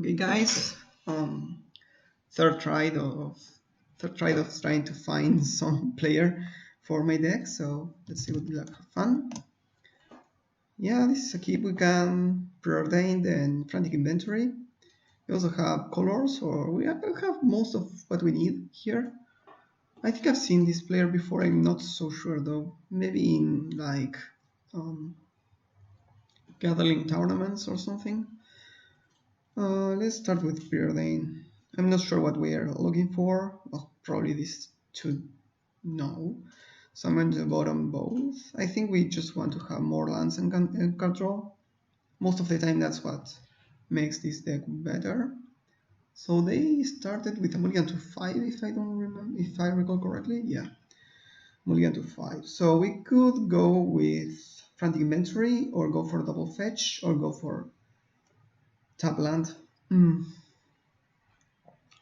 Okay, guys. Third try of trying to find some player for my deck. So let's see what we like for fun. Yeah, this is a key. We can preordain and frantic inventory. We also have colors, or we have most of what we need here. I think I've seen this player before. I'm not so sure though. Maybe in like gathering tournaments or something. Let's start with preordain. I'm not sure what we are looking for. Well, probably this to know. So I'm going to vote on both. I think we just want to have more lands and card draw. Most of the time that's what makes this deck better. So they started with a mulligan to 5 if I recall correctly. Yeah. Mulligan to 5. So we could go with frantic inventory or go for double fetch or go for tap land.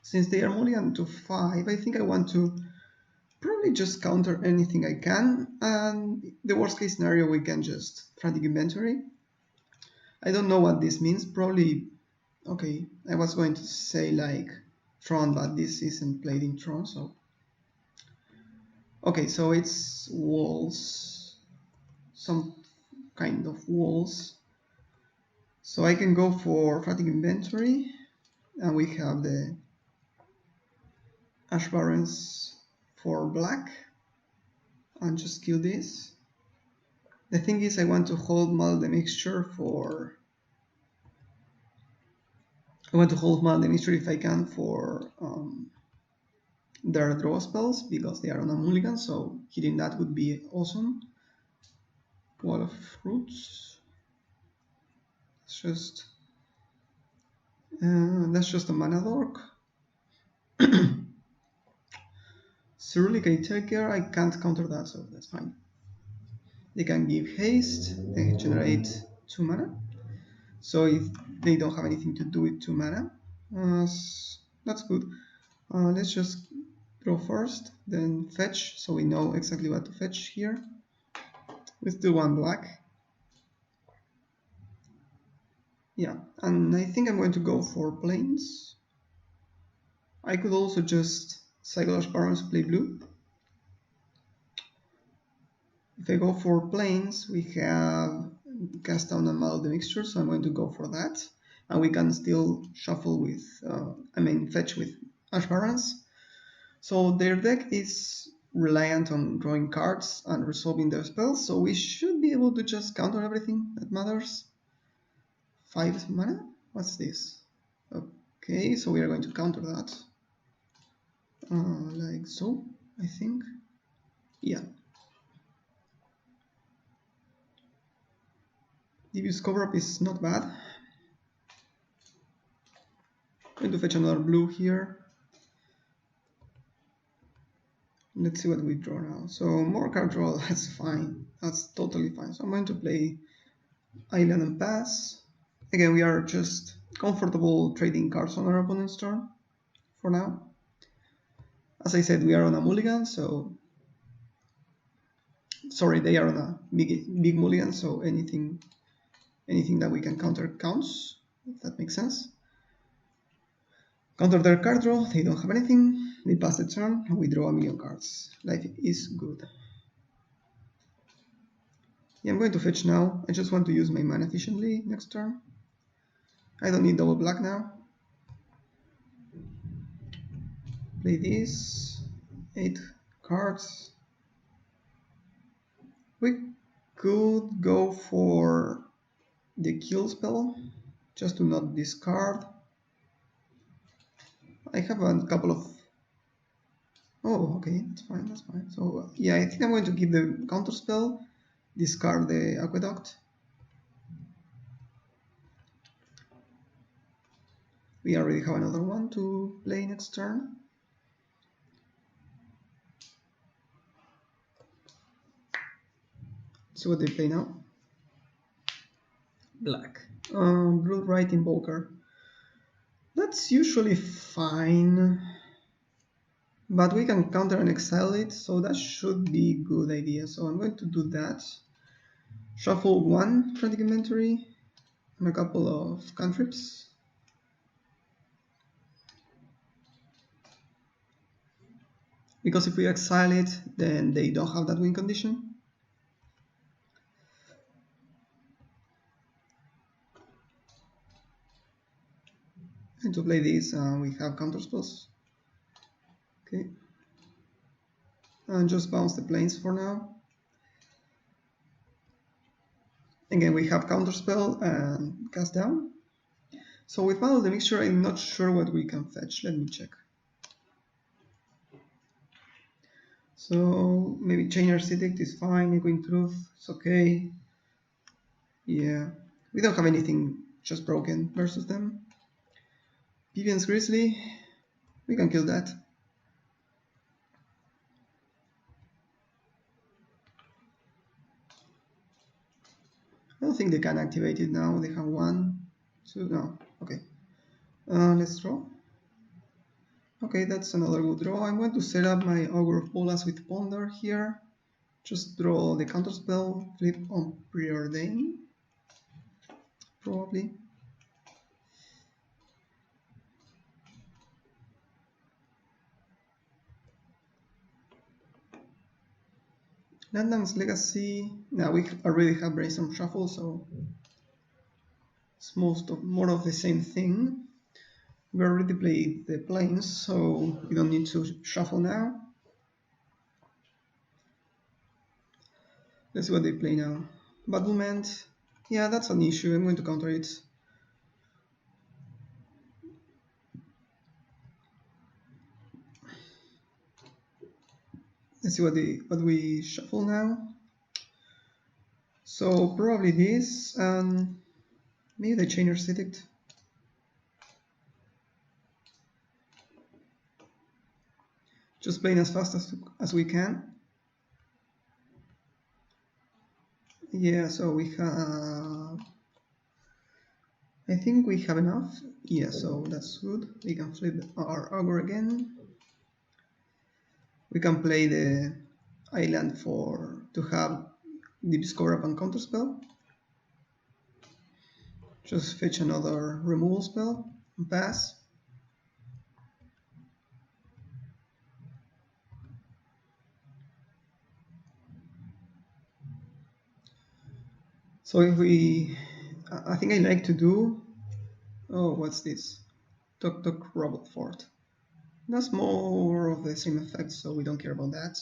Since they are mulligan to 5, I think I want to probably just counter anything I can, and the worst case scenario we can just frantic inventory. I don't know what this means. Probably, okay, I was going to say like Tron, but this isn't played in Tron, so okay, so it's walls, some kind of walls. So I can go for frantic inventory, and we have the Ash Barrens for black, and just kill this. The thing is, I want to hold Muddle the mixture for. I want to hold Muddle the mixture if I can for their draw spells because they are on a mulligan, so hitting that would be awesome. Wall of Roots. It's just that's just a mana dork. Cerulean Taker, I can't counter that, so that's fine. They can give haste, they generate 2 mana. So if they don't have anything to do with 2 mana, that's good. Let's just draw first, then fetch, so we know exactly what to fetch here. We still want black. Yeah, and I think I'm going to go for plains. I could also just cycle Ash Barons, play blue. If I go for plains, we have cast down and muddle the mixture, so I'm going to go for that. And we can still shuffle with, fetch with Ash Barons. So their deck is reliant on drawing cards and resolving their spells, so we should be able to just counter everything that matters. 5 mana? What's this? Okay, so we are going to counter that. Like so, I think. Yeah. Devious cover-up is not bad. Going to fetch another blue here. Let's see what we draw now. So more card draw, that's fine. That's totally fine. So I'm going to play Island and pass. Again, we are just comfortable trading cards on our opponent's turn for now. As I said, we are on a mulligan, so sorry, they are on a big mulligan, so anything that we can counter counts, if that makes sense. Counter their card draw, they don't have anything, they pass the turn, and we draw a million cards. Life is good. Yeah, I'm going to fetch now. I just want to use my mana efficiently next turn. I don't need double black now. Play this. 8 cards. We could go for the kill spell, just to not discard. I have a couple of... Oh, okay, that's fine, that's fine. So, yeah, I think I'm going to give the counter spell, discard the Aqueduct. We already have another one to play next turn. So what they play now? Black. Blue right Invoker. That's usually fine. But we can counter and exile it, so that should be a good idea. So I'm going to do that. Shuffle 1 frantic inventory and a couple of cantrips. because if we exile it, then they don't have that win condition. And to play this, we have counterspells. Okay. And just bounce the planes for now. Again, we have counterspell and cast down. So with Muddle the Mixture, I'm not sure what we can fetch. Let me check. So maybe Chainer's Edict is fine. Echoing Truth, it's okay. Yeah, we don't have anything just broken versus them. Vivian's Grizzly, we can kill that. I don't think they can activate it now. They have 1, 2, no, okay. Let's draw. Okay, that's another good draw. I'm going to set up my Augur of Bolas with Ponder here. Just draw the counterspell, flip on Preordain, probably. Landlam's Legacy. Now we already have Brainstorm Shuffle, so it's more of the same thing. We already played the planes, so we don't need to shuffle now. Let's see what they play now. Battlement. Yeah, that's an issue. I'm going to counter it. Let's see what we shuffle now. So probably this, and maybe the Chainer's Edict. Just playing as fast as we can. Yeah, so we have... I think we have enough. Yeah, so that's good. We can flip our Augur again. We can play the island to have Deep Score Up and Counterspell. Just fetch another removal spell and pass. So if we... I think I like to do... Oh, what's this? Tuk Tuk Robot Fort. That's more of the same effect, so we don't care about that.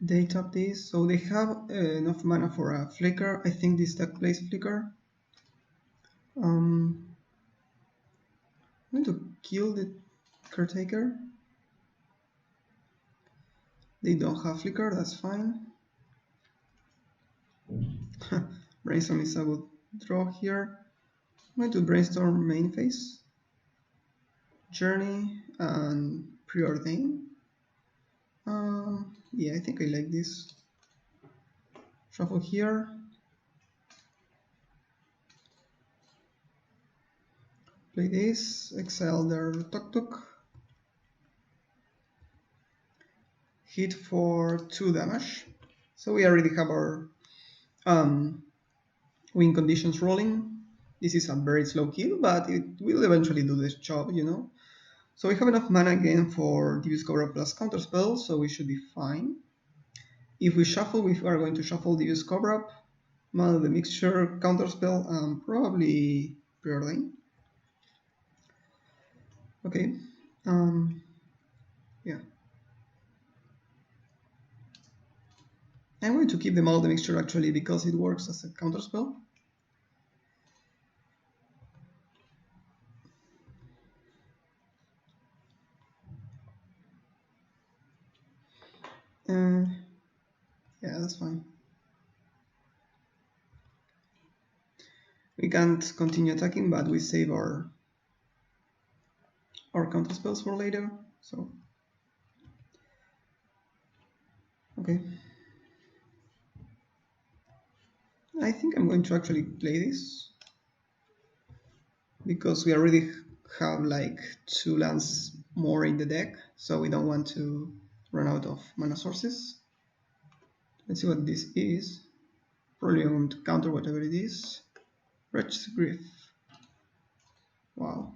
They tap this, so they have enough mana for a Flicker. I think this deck plays Flicker. I'm going to kill the Caretaker. They don't have Flicker, that's fine. Brainstorm is a good draw here. I'm going to Brainstorm main phase, Journey, and Preordain. Yeah, I think I like this. Shuffle here. Play this, exile their Tuk Tuk. Hit for 2 damage. So we already have our win conditions rolling. This is a very slow kill, but it will eventually do this job, you know. So we have enough mana again for Devious Cobra plus Counterspell, so we should be fine. If we shuffle, we are going to shuffle Devious Cobra, Muddle the Mixture, Counterspell, and probably Preordain. Okay, yeah. I'm going to keep the Muddle the Mixture actually because it works as a counterspell. Yeah, that's fine. We can't continue attacking, but we save our counter spells for later. So, okay. I think I'm going to actually play this because we already have like 2 lands more in the deck, so we don't want to run out of mana sources. Let's see what this is. Probably going to counter whatever it is. Wretched Grief. Wow.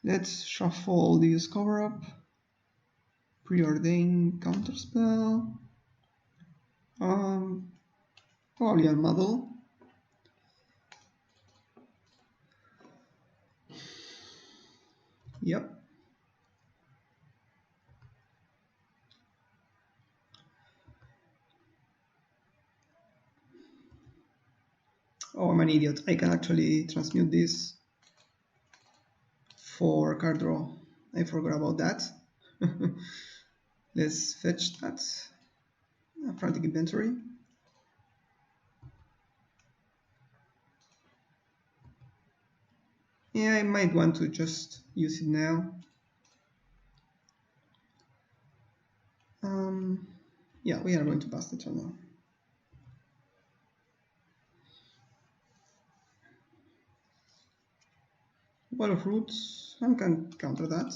Let's shuffle this cover up. Preordain counterspell. Probably a Muddle. Yep. Oh, I'm an idiot. I can actually transmute this for card draw. I forgot about that. Let's fetch that. Frantic inventory. Yeah, I might want to just use it now. Yeah, we are going to pass the turn now. Wall of Roots, I can counter that.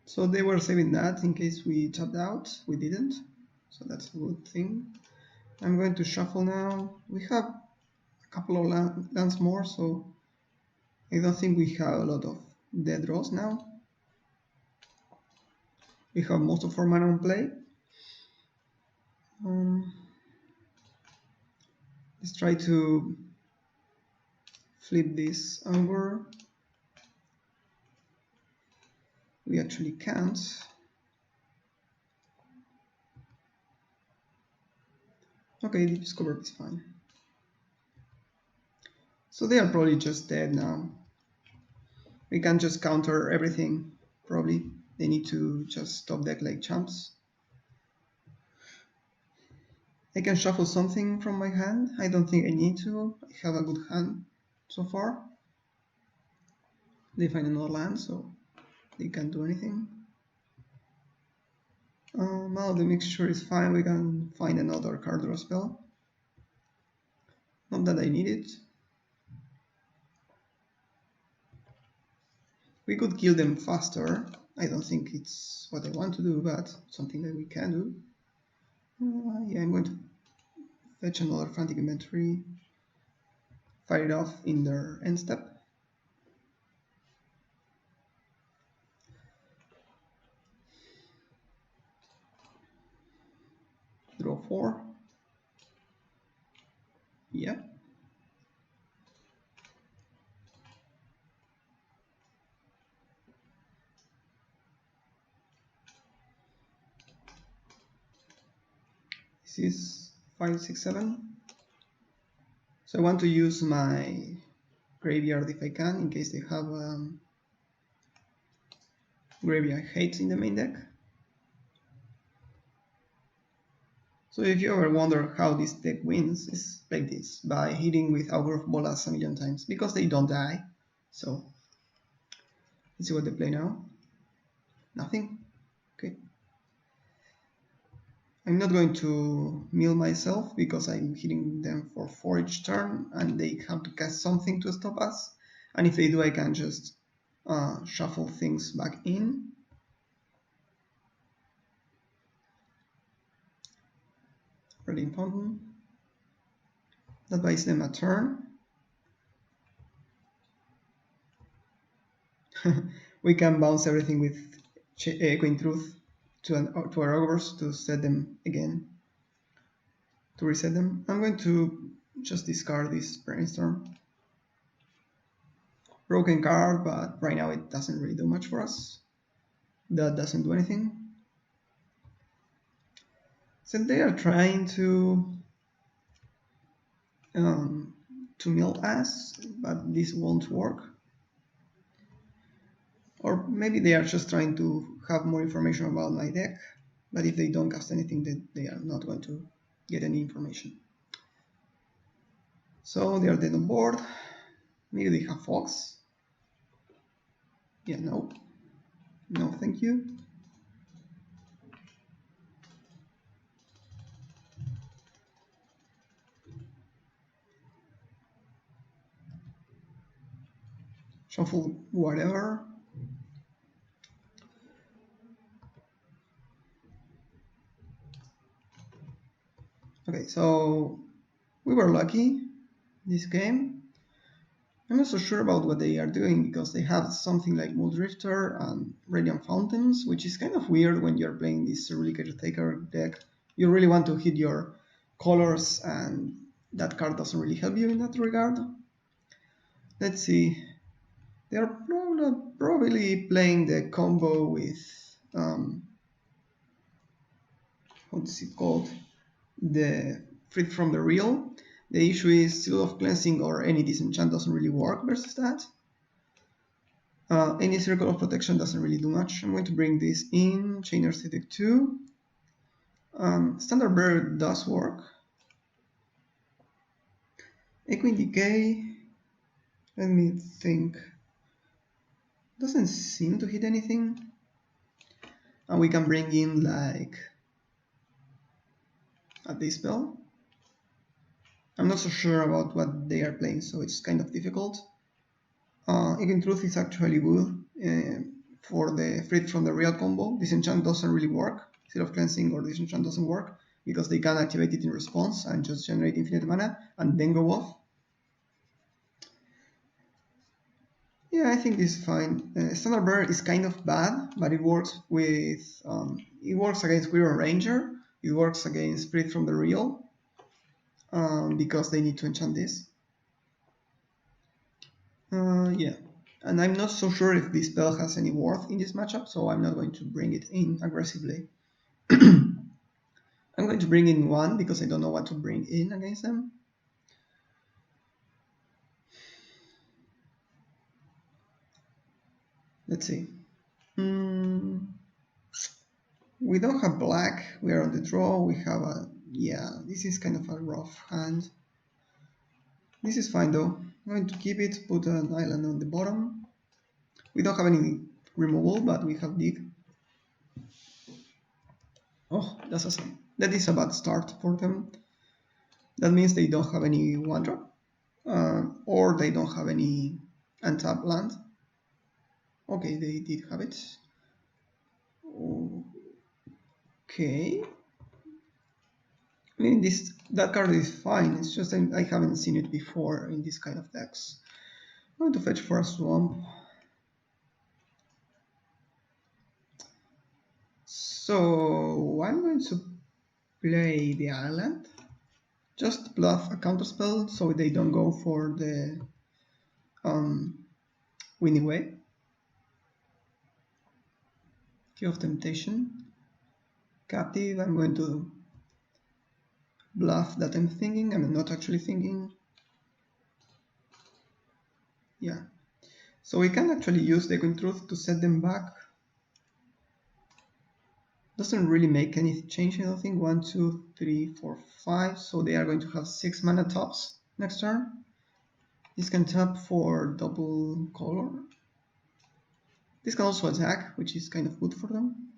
So they were saving that in case we tapped out. We didn't, so that's a good thing. I'm going to shuffle now. We have a couple of lands more, so I don't think we have a lot of dead draws now. We have most of our mana on play. Let's try to flip this over. We actually can't. Okay, the discover is fine. So they are probably just dead now. We can just counter everything, probably. They need to just top deck like champs. I can shuffle something from my hand. I don't think I need to. I have a good hand so far. They find another land, so they can't do anything. Now the mixture is fine. We can find another card draw spell. Not that I need it. We could kill them faster. I don't think it's what I want to do, but something that we can do. Yeah, I'm going to fetch another frantic inventory. Fire it off in their end step. Draw 4. Yeah. This is 5, 6, 7. So I want to use my graveyard if I can, in case they have graveyard hates in the main deck. So if you ever wonder how this deck wins, it's like this, by hitting with Augur of Bolas a million times, because they don't die. So let's see what they play now. Nothing? Okay. I'm not going to mill myself because I'm hitting them for 4 each turn and they have to cast something to stop us. And if they do, I can just shuffle things back in. Reading Fountain. That buys them a turn. We can bounce everything with Queen Truth to our Ogres to set them again, to reset them. I'm going to just discard this Brainstorm. Broken card, but right now it doesn't really do much for us. That doesn't do anything. So they are trying to mill us, but this won't work. Or maybe they are just trying to have more information about my deck, but if they don't cast anything, they are not going to get any information. So they are dead on board. Maybe they have Fox. Yeah, no. No, thank you. Shuffle whatever. so we were lucky this game. I'm not so sure about what they are doing because they have something like Muldrifter and Radiant Fountains, which is kind of weird when you're playing this Cerulean Caretaker deck. You really want to hit your colors, and that card doesn't really help you in that regard. Let's see. They are probably playing the combo with what's it called? The Freed from the Real. The issue is Seal of Cleansing or any disenchant doesn't really work versus that. Any Circle of Protection doesn't really do much. I'm going to bring this in. Chain Aesthetic 2. Standard Bearer does work. Echoing Decay. Let me think. Doesn't seem to hit anything. And we can bring in like a Dispel. I'm not so sure about what they are playing, so it's kind of difficult. Echoing Truth is actually good for the Freed from the Real combo. Disenchant doesn't really work. Seal of Cleansing or Disenchant doesn't work because they can activate it in response and just generate infinite mana and then go off. Yeah, I think this is fine. Standard Bearer is kind of bad, but it works with it works against Quirrell Ranger. It works against Freed from the Real because they need to enchant this. Yeah, and I'm not so sure if this spell has any worth in this matchup, so I'm not going to bring it in aggressively. I'm going to bring in one because I don't know what to bring in against them. Let's see. We don't have black. We are on the draw. We have a... Yeah, this is kind of a rough hand. This is fine though. I'm going to keep it, put an island on the bottom. We don't have any removal, but we have dig. Oh, that is a bad start for them. That means they don't have any 1-drop, or they don't have any untap land. Okay, they did have it. Okay. I mean, that card is fine. It's just I haven't seen it before in this kind of decks. I'm going to fetch for a swamp. So I'm going to play the island. Just bluff a counterspell so they don't go for the Winning Way. Key of Temptation. Captive, I'm going to bluff that I'm thinking. I'm not actually thinking. Yeah. So we can actually use the Echoing Truth to set them back. Doesn't really make any change, I don't think. 1, 2, 3, 4, 5. So they are going to have 6 mana tops next turn. This can tap for double color. This can also attack, which is kind of good for them.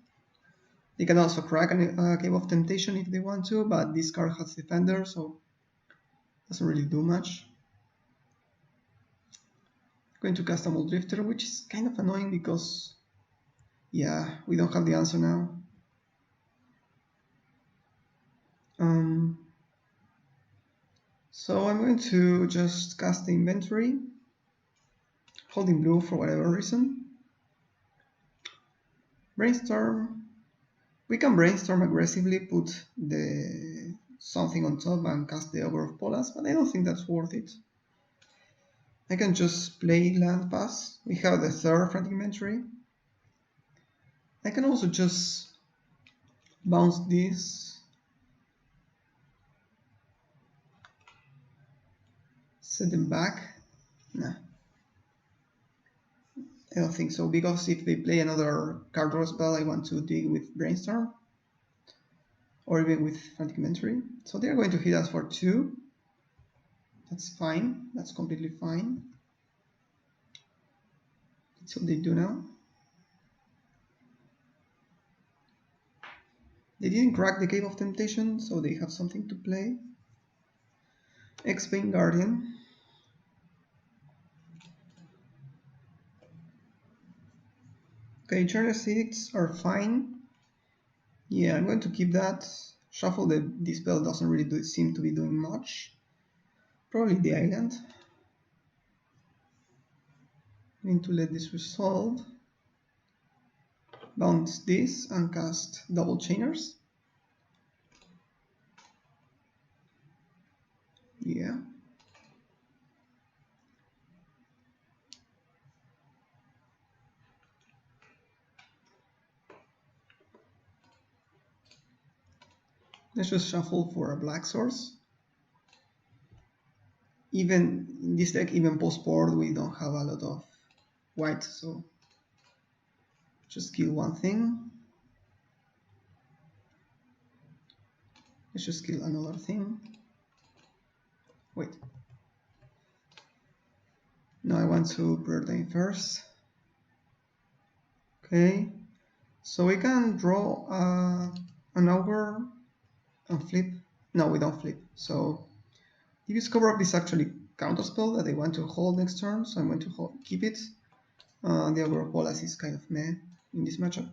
They can also crack a Cave of Temptation if they want to, but this card has Defender, so doesn't really do much. Going to cast a Muldrifter, which is kind of annoying because, yeah, we don't have the answer now. So I'm going to just cast the inventory, holding blue for whatever reason. Brainstorm. We can brainstorm aggressively, put the something on top and cast the Ogre of Polas, but I don't think that's worth it. I can just play land pass. We have the third Frantic Inventory. I can also just bounce this. Set them back. Nah. I don't think so, because if they play another card draw spell, I want to dig with Brainstorm. Or even with Frantic Inventory. So they're going to hit us for 2. That's fine. That's completely fine. That's what they do now. They didn't crack the Cave of Temptation, so they have something to play. X-Bane Guardian. Okay, Charter Seeds are fine. Yeah, I'm going to keep that. Shuffle, this spell doesn't really seem to be doing much. Probably the island. Going to let this resolve. Bounce this and cast double chainers. Yeah. Let's just shuffle for a black source. Even in this deck, even post-board, we don't have a lot of white, so just kill one thing. Let's just kill another thing. Wait. No, I want to preordain first. Okay. So we can draw an ogre and flip. No, we don't flip. So Devious Cover-Up is actually counterspell that I want to hold next turn, so I'm going to keep it. The Ogre of Bolas is kind of meh in this matchup.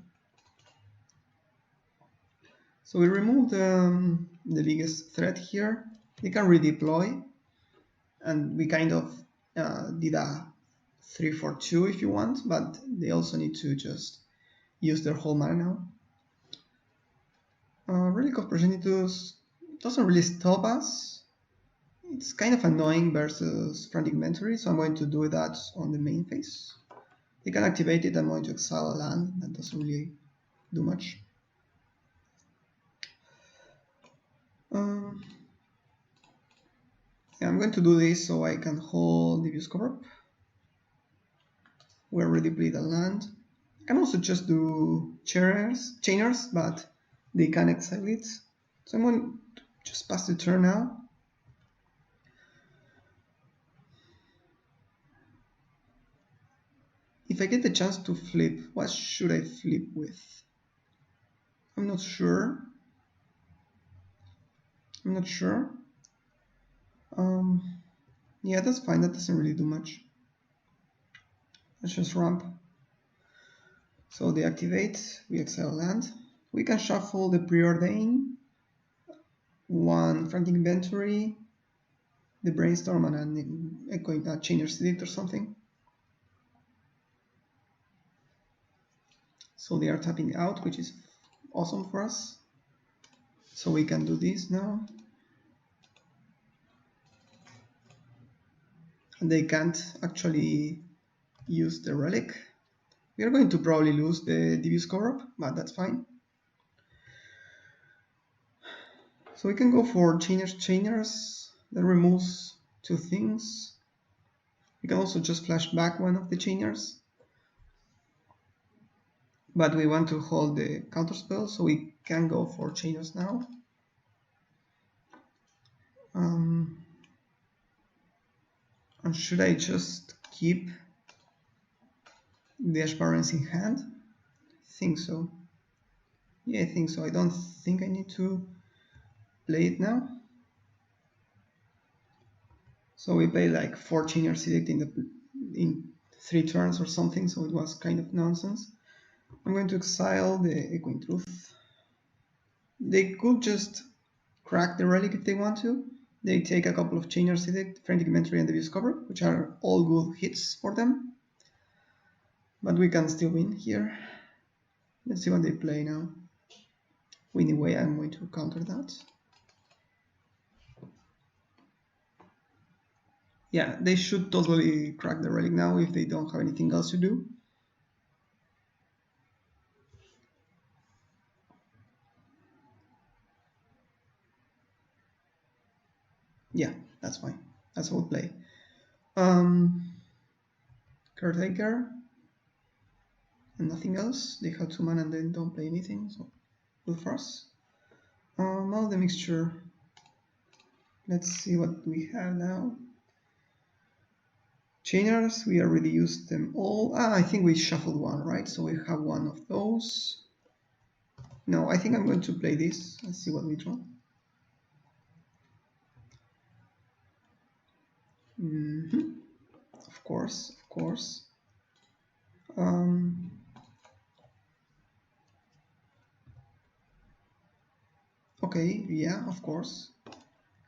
So we remove the biggest threat here. They can redeploy, and we kind of did a 3-4-2 if you want, but they also need to just use their whole mana now. Relic of Progenitus doesn't really stop us. It's kind of annoying versus Frantic Inventory, so I'm going to do that on the main phase. They can activate it. I'm going to exile a land. That doesn't really do much. Yeah, I'm going to do this so I can hold Devious Cover-Up. We already played a land. I can also just do chainers, but they can exile it. So I'm going to just pass the turn now. If I get the chance to flip, what should I flip with? I'm not sure. Yeah, that's fine. That doesn't really do much. Let's just ramp. So they activate, we exile land. We can shuffle the Preordain, one Frantic Inventory, the Brainstorm, and an Echoing Chainer's Edict or something. So they are tapping out, which is awesome for us. So we can do this now. And they can't actually use the relic. We are going to probably lose the Devious Cover-Up, but that's fine. So we can go for chainers. That removes two things. We can also just flash back one of the chainers. But we want to hold the counterspell, so we can go for chainers now. And should I just keep the Ash Barrens in hand? I think so. Yeah, I think so. I don't think I need to play it now. So we played like 4 Chainers Edict in 3 turns or something, so it was kind of nonsense. I'm going to exile the Echoing Truth. They could just crack the relic if they want to. They take a couple of Chainers Edict, Frantic Inventory, and Devious Cover-Up, which are all good hits for them. But we can still win here. Let's see what they play now. Anyway, I'm going to counter that. Yeah, they should totally crack the relic now if they don't have anything else to do. Yeah, that's fine. That's how we play. Caretaker and nothing else. They have 2 mana and then don't play anything, so good for us. Now the mixture. Let's see what we have now. Chainers, we already used them all. I think we shuffled one, right? So we have one of those. No, I think I'm going to play this. Let's see what we draw. Of course. Okay, yeah, of course.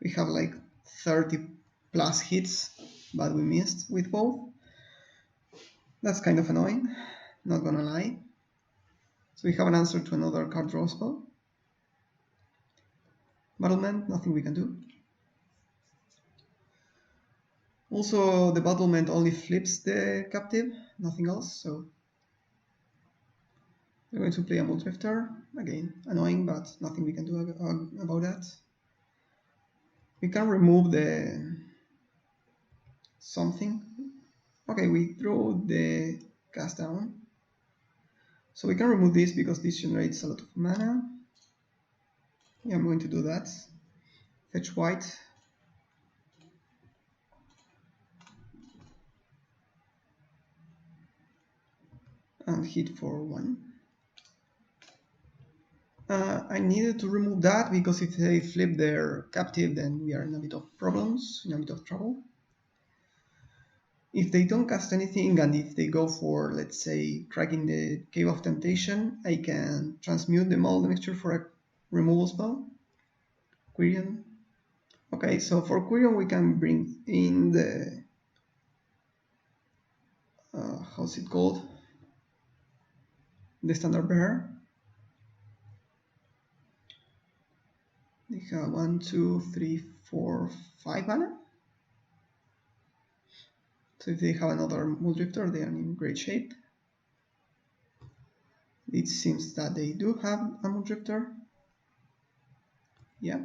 We have like 30 plus hits, but we missed with both. That's kind of annoying, not gonna lie. So we have an answer to another card draw spell. Battlement, nothing we can do. Also, the battlement only flips the captive, nothing else, so we're going to play a Muldrifter. Again, annoying, but nothing we can do about that. We can remove the something. Okay, we throw the cast down. So we can remove this because this generates a lot of mana. Yeah, I'm going to do that. Fetch white. And hit for 1. I needed to remove that because if they flip their captive, then we are in a bit of problems, in a bit of trouble. If they don't cast anything and if they go for, let's say, cracking the Cave of Temptation, I can transmute the Muddle mixture for a removal spell. Quirion. Okay, so for Quirion we can bring in the... how's it called? The Standard Bearer. They have 1, 2, 3, 4, 5 mana. So if they have another Muldrifter, they are in great shape. It seems that they do have a Muldrifter. Yeah.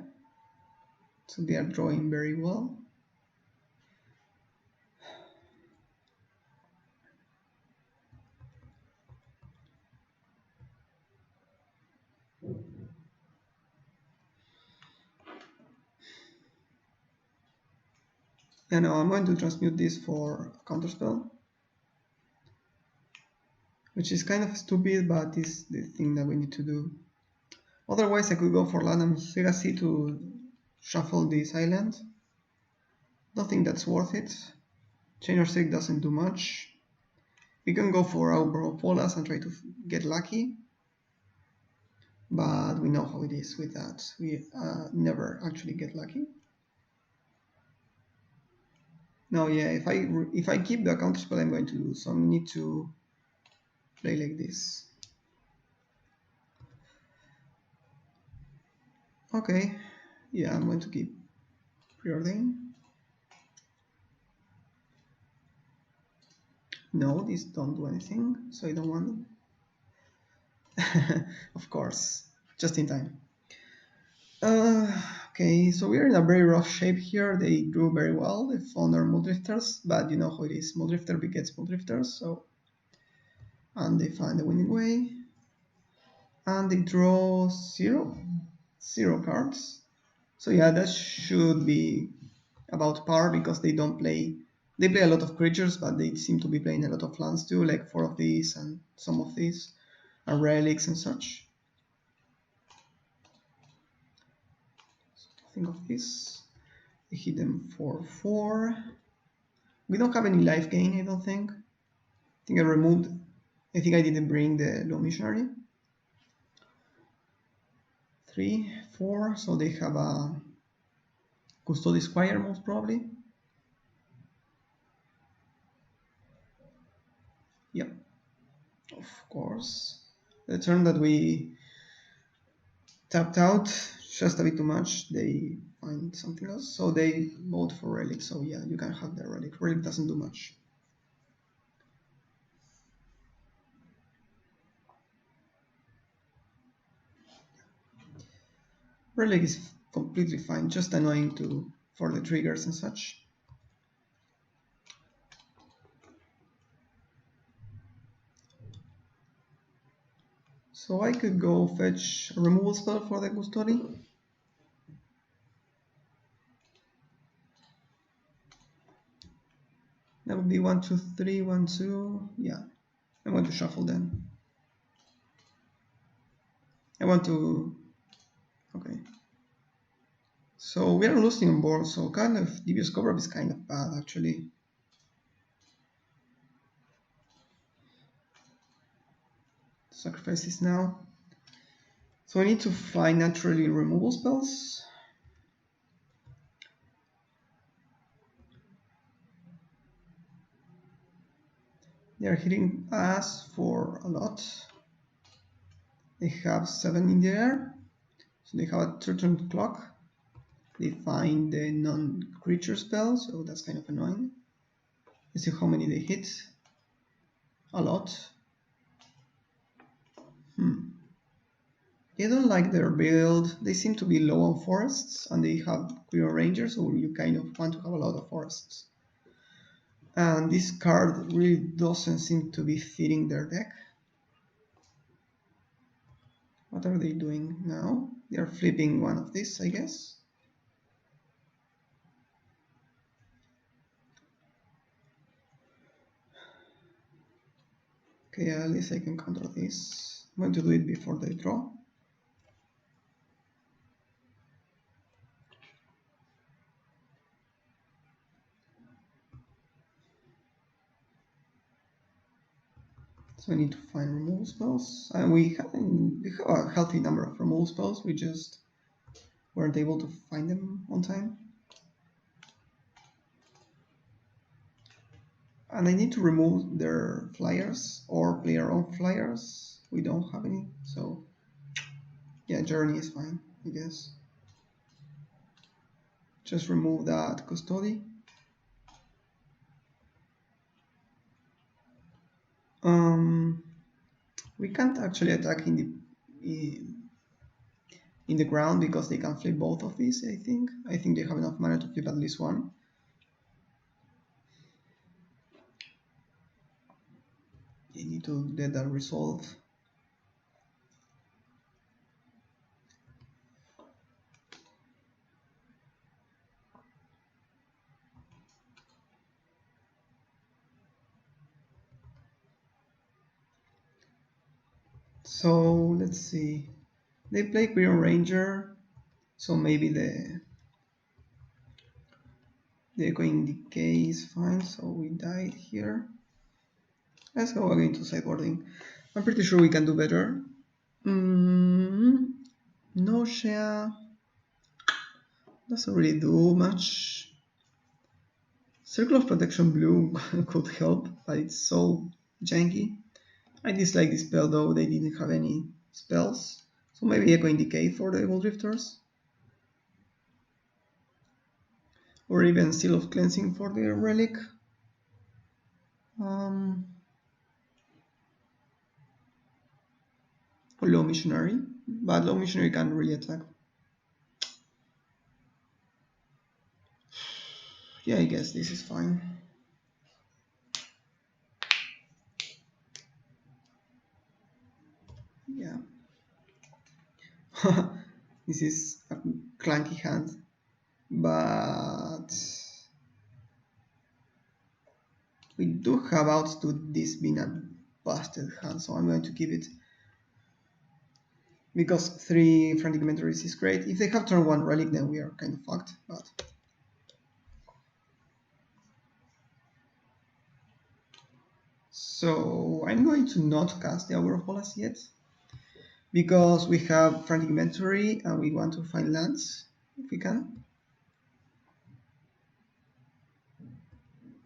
So they are drawing very well. Yeah, now I'm going to transmute this for a counterspell, which is kind of stupid, but is the thing that we need to do. Otherwise, I could go for Lanam's Legacy to shuffle this island. Don't think that's worth it. Chain of Sick doesn't do much. We can go for Outbrow Polas and try to get lucky, but we know how it is with that. We never actually get lucky. No, yeah, if I keep the counterspell, I'm going to lose, so I need to play like this. Okay, yeah, I'm going to keep Preordain. No, these don't do anything, so I don't want them. Of course, just in time. Okay, so we're in a very rough shape here. They drew very well. They found their Muldrifters, but you know how it is. Muldrifter begets Muldrifters, so... And they find the winning way. And they draw 0 cards. So yeah, that should be about par because they don't play... They play a lot of creatures, but they seem to be playing a lot of lands too, like 4 of these and some of these, and relics and such. Think of this. I hit them for 4. We don't have any life gain, I don't think. I think I removed... I think I didn't bring the Low Missionary. 3, 4, so they have a Custody Squire most probably. Yep, of course. The turn that we tapped out, just a bit too much, they find something else. So they vote for Relic, so yeah, you can have the Relic. Relic doesn't do much. Relic is completely fine, just annoying for the triggers and such. So I could go fetch a removal spell for the Custody. That would be 1, 2, 3, 1, 2. Yeah, I'm going to shuffle then. I want to... Okay. So we are losing on board, so kind of Devious Cover is kind of bad actually. Sacrifice this now. So I need to find naturally removal spells. They are hitting us for a lot. They have 7 in the air, so they have a 2-turn clock. They find the non-creature spell, so that's kind of annoying. Let's see how many they hit. A lot. They don't like their build. They seem to be low on forests, and they have Quirrell Ranger, so you kind of want to have a lot of forests. And this card really doesn't seem to be fitting their deck. What are they doing now? They are flipping one of these, I guess. Okay, at least I can counter this. I'm going to do it before they draw. So I need to find removal spells. And we have a healthy number of removal spells. We just weren't able to find them on time. And I need to remove their flyers or play our own flyers. We don't have any, so yeah, Journey is fine, I guess. Just remove that Custody. We can't actually attack in the ground because they can flip both of these, I think. I think they have enough mana to flip at least one. They need to get that resolve. So let's see. They play Quirrell Ranger, so maybe the Echoing Decay is fine. So we died here. Let's go again to sideboarding. I'm pretty sure we can do better. Nausea doesn't really do much. Circle of Protection Blue could help, but it's so janky. I dislike this spell though, they didn't have any spells. So maybe Echoing Decay for the Evil Drifters. Or even Seal of Cleansing for the Relic. Or Low Missionary, but Low Missionary can't really attack. Yeah, I guess this is fine. Yeah. This is a clunky hand, but we do have outs to this being a busted hand, so I'm going to keep it. Because 3 Frantic Inventories is great. If they have turn 1 Relic, then we are kind of fucked, but... So I'm going to not cast the Hour of Bolas yet, because we have Frantic Inventory and we want to find lands, if we can.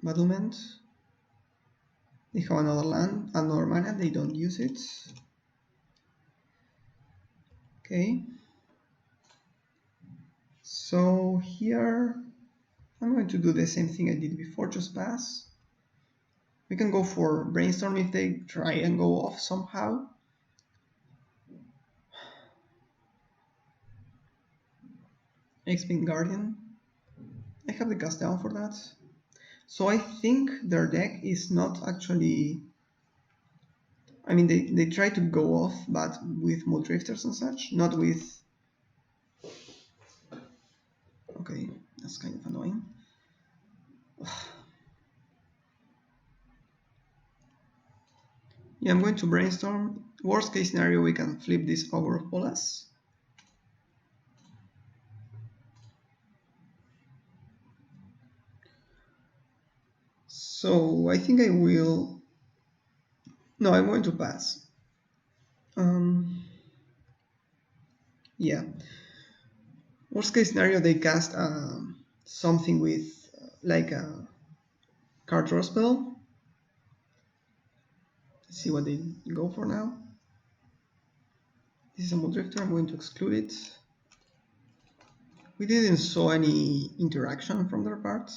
Battlement. They have another land, another mana, they don't use it. Okay. So here, I'm going to do the same thing I did before, just pass. We can go for Brainstorm if they try and go off somehow. X-Wing Guardian. I have the cast down for that. So I think their deck is not actually... I mean, they try to go off, but with Mull Drifters and such, not with... Okay, that's kind of annoying. Yeah, I'm going to Brainstorm. Worst case scenario, we can flip this Hour of Bolas. So I think I will... No, I'm going to pass. Yeah. Worst case scenario, they cast something with like a card draw spell. Let's see what they go for now. This is a Muddle Drifter. I'm going to exclude it. We didn't saw any interaction from their part.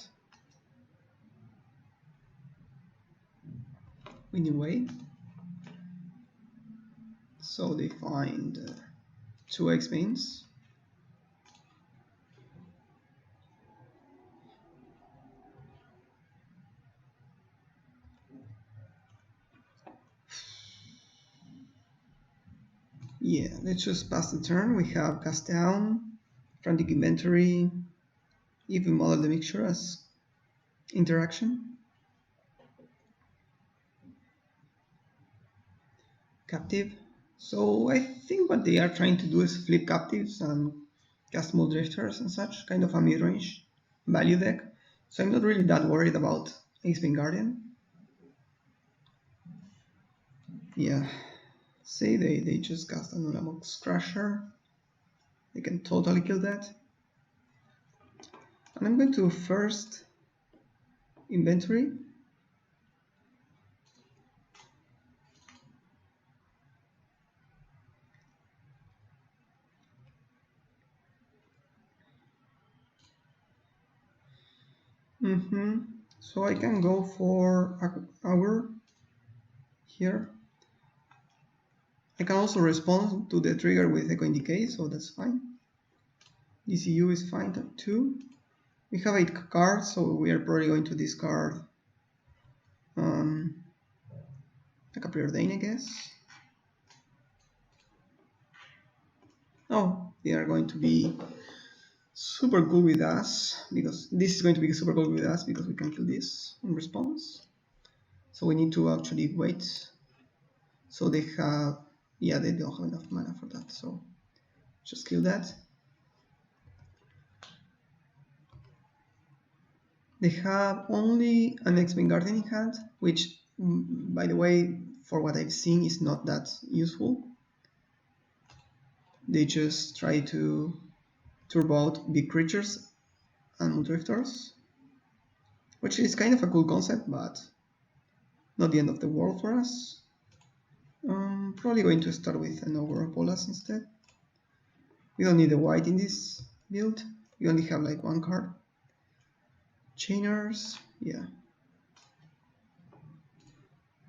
Anyway, so they find 2 X-Mains. Yeah, let's just pass the turn. We have Cast Down, Frantic Inventory, even Model the Mixture as interaction. Captive. So I think what they are trying to do is flip Captives and cast Muddle Drifters and such, kind of a mid-range value deck. So I'm not really that worried about X-Wing Guardian. Yeah, say they just cast an Ulamox Crusher. They can totally kill that. And I'm going to first inventory. So I can go for Hour here. I can also respond to the trigger with Echoing Decay, so that's fine. DCU is fine too. We have 8 cards, so we are probably going to discard like a Preordain, I guess. Oh, they are going to be super good with us, because this is going to be super good with us because we can kill this in response. So we need to actually wait. So they have, yeah, they don't have enough mana for that, so just kill that. They have only an X-Wing Guardian in hand, which, by the way, for what I've seen, is not that useful. They just try to turbo out big creatures and drifters, which is kind of a cool concept, but not the end of the world for us. Probably going to start with an Ogre Bolas instead. We don't need a white in this build. We only have like 1 card. Chainers, yeah.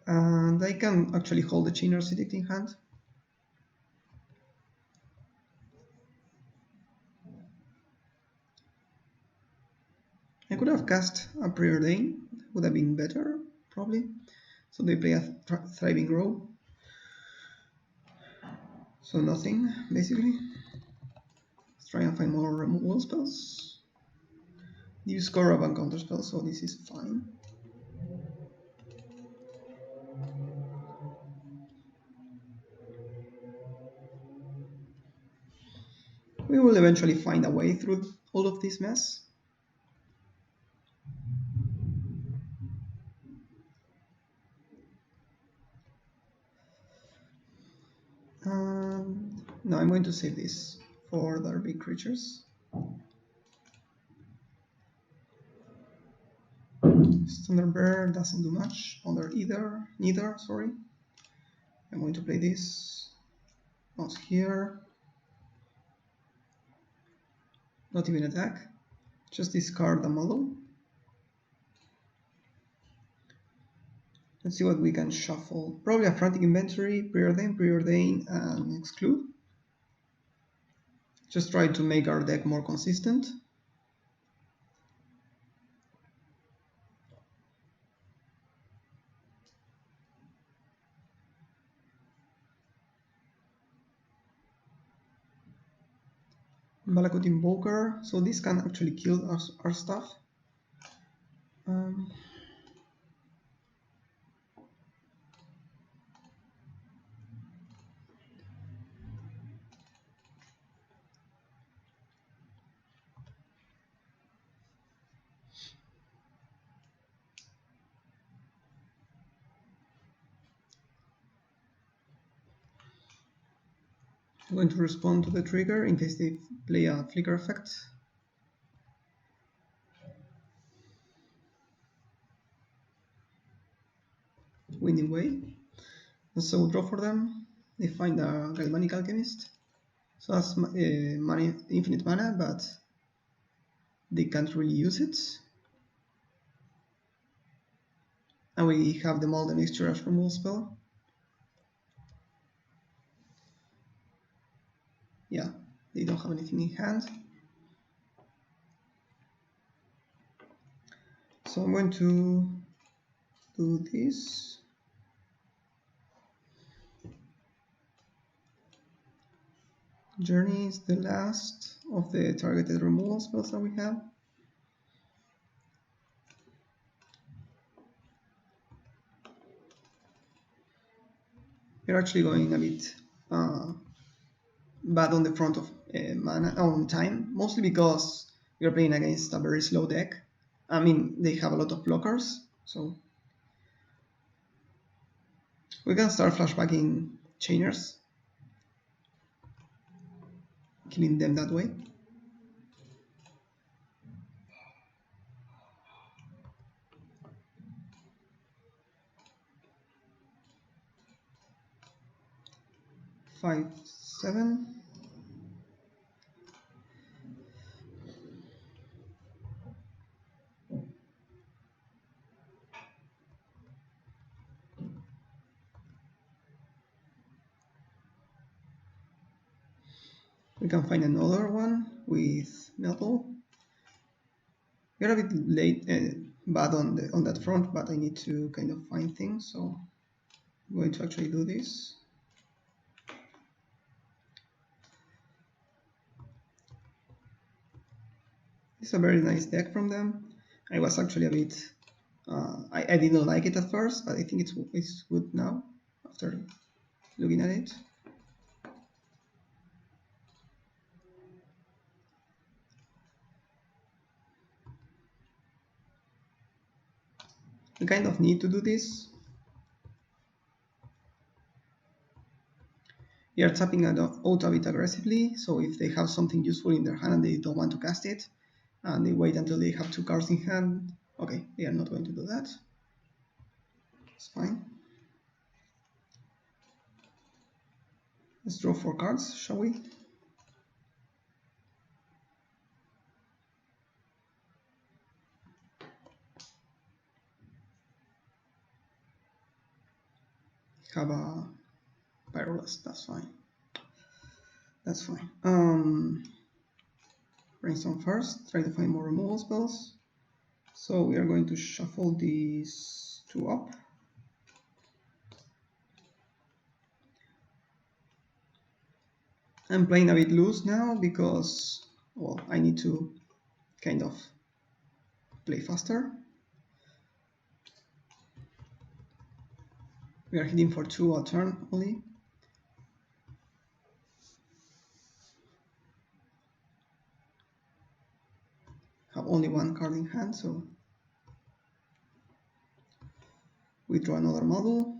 And I can actually hold the Chainer's Edict in hand. I could have cast a Preordain, would have been better, probably. So they play a Thriving Grove. So nothing, basically. Let's try and find more removal spells. You score up on counter spells, so this is fine. We will eventually find a way through all of this mess. No, I'm going to save this for the big creatures. Standard Bear doesn't do much. Neither, sorry. I'm going to play this. Mouse here. Not even attack. Just discard the model. Let's see what we can shuffle. Probably a Frantic Inventory, Preordain, and Exclude. Just try to make our deck more consistent. Malakut Invoker, so this can actually kill our stuff. I'm going to respond to the trigger in case they play a flicker effect. Winning way. So draw for them. They find a Galvanic Alchemist. So that's infinite mana, but they can't really use it. And we have the Mold and Mixture as removal spell. Yeah, they don't have anything in hand. So I'm going to do this. Journey is the last of the targeted removal spells that we have. We're actually going a bit bad on the front of mana on time, mostly because we're playing against a very slow deck. I mean, they have a lot of blockers, so we can start flashbacking Chainers, killing them that way. Five, 7. We can find another one with Muddle. We're a bit late, bad on that front, but I need to kind of find things, so I'm going to actually do this. It's a very nice deck from them. I was actually a bit, I didn't like it at first, but I think it's good now after looking at it. You kind of need to do this. They are tapping out a bit aggressively, so if they have something useful in their hand and they don't want to cast it, and they wait until they have 2 cards in hand, okay, they are not going to do that. It's fine. Let's draw 4 cards, shall we? Have a Pyrolust, that's fine. That's fine. Brainstorm first, try to find more removal spells. So we are going to shuffle these 2 up. I'm playing a bit loose now because, well, I need to kind of play faster. We are hitting for 2 a turn only. Have only 1 card in hand, so we draw another Muddle.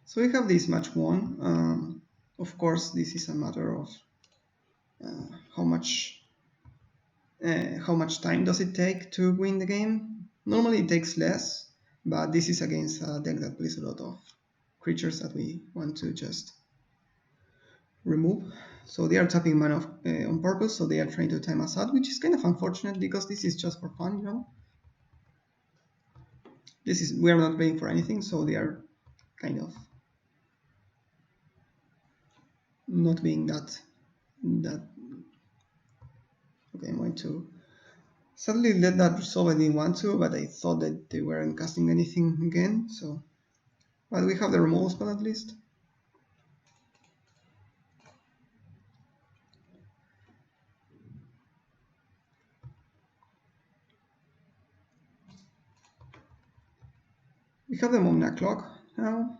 So we have this match won. Of course, this is a matter of how much time does it take to win the game. Normally it takes less, but this is against a deck that plays a lot of creatures that we want to just remove. So they are tapping mana on purpose, so they are trying to time us out, which is kind of unfortunate because this is just for fun, you know. We are not paying for anything, so they are kind of not being that. Okay, I'm going to sadly let that resolve. I didn't want to, but I thought that they weren't casting anything again, so. But we have the removal spell at least. We have the Momna clock now.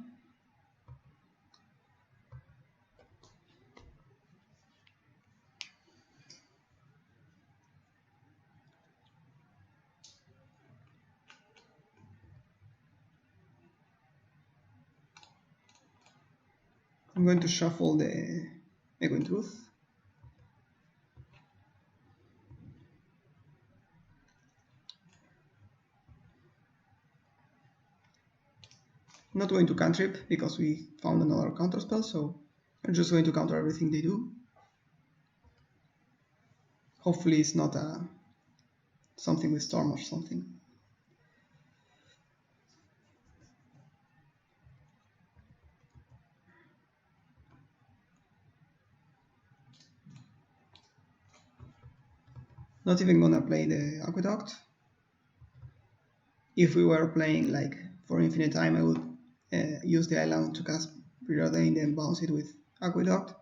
I'm going to shuffle the Echoing Truth. I'm not going to cantrip because we found another counter spell, so I'm just going to counter everything they do. Hopefully it's not something with Storm or something. Not even gonna play the Aqueduct. If we were playing like for infinite time, I would use the island to cast Preordain and bounce it with Aqueduct,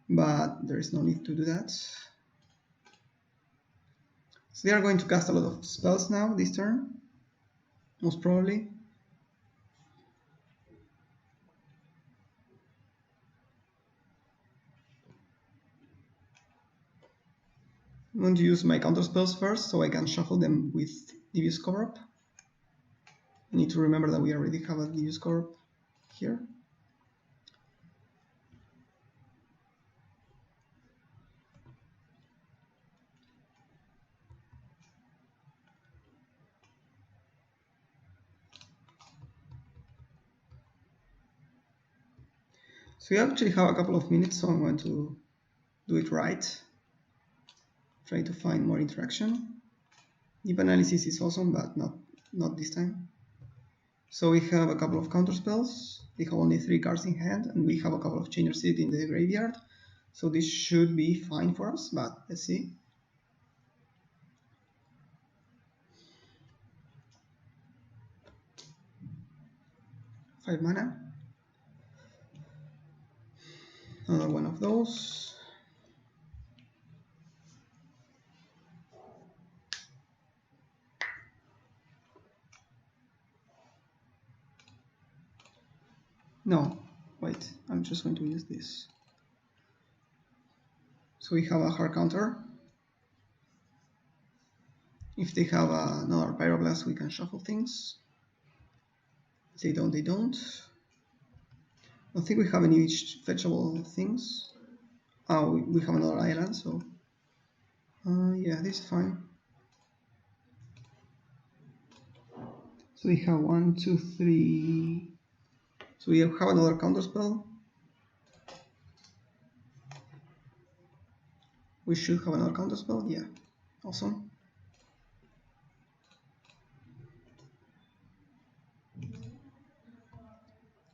but there is no need to do that. So they are going to cast a lot of spells now this turn, most probably. I'm going to use my counter spells first so I can shuffle them with Devious Cover-Up. I need to remember that we already have a Devious Cover-Up here. So we actually have a couple of minutes, so I'm going to do it right. Try to find more interaction. Deep Analysis is awesome, but not this time. So we have a couple of counter spells. We have only 3 cards in hand, and we have a couple of Chainer Seed in the graveyard. So this should be fine for us, but let's see. 5 mana. Another one of those. No, wait, I'm just going to use this. So we have a hard counter. If they have another Pyroblast, we can shuffle things. If they don't, they don't. I don't think we have any fetchable things. Oh, we have another island, so yeah, this is fine. So we have 1, 2, 3. So we have another counter spell. We should have another counter spell. Yeah, awesome. I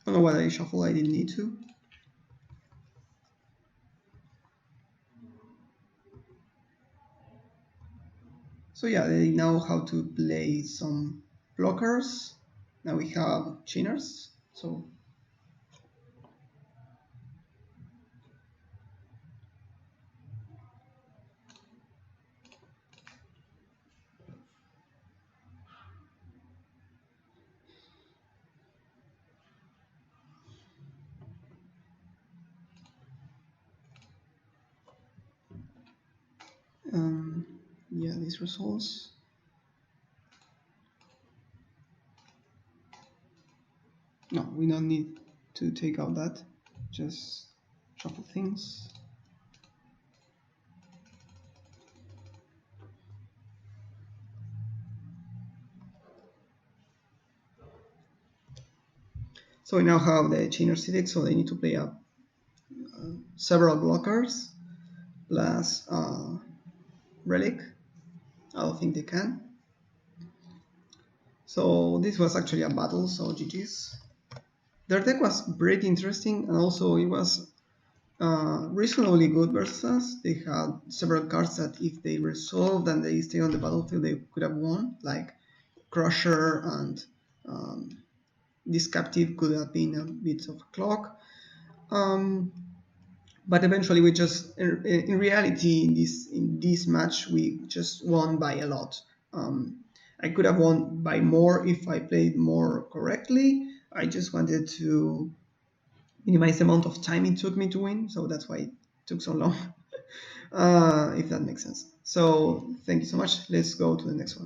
don't know whether I shuffle. I didn't need to. So yeah, they know how to play some blockers. Now we have Chainers. So yeah, these results. No, we don't need to take out that. Just shuffle things. So we now have the Chainer City, so they need to play up several blockers plus Relic. I don't think they can. So this was actually a battle, so GG's. Their deck was pretty interesting, and also it was reasonably good versus us. They had several cards that if they resolved and they stay on the battlefield, they could have won, like Crusher, and this Captive could have been a bit of a clock. But eventually we just, in reality, in this match, we just won by a lot. I could have won by more if I played more correctly. I just wanted to minimize the amount of time it took me to win, so that's why it took so long, if that makes sense. So thank you so much. Let's go to the next one.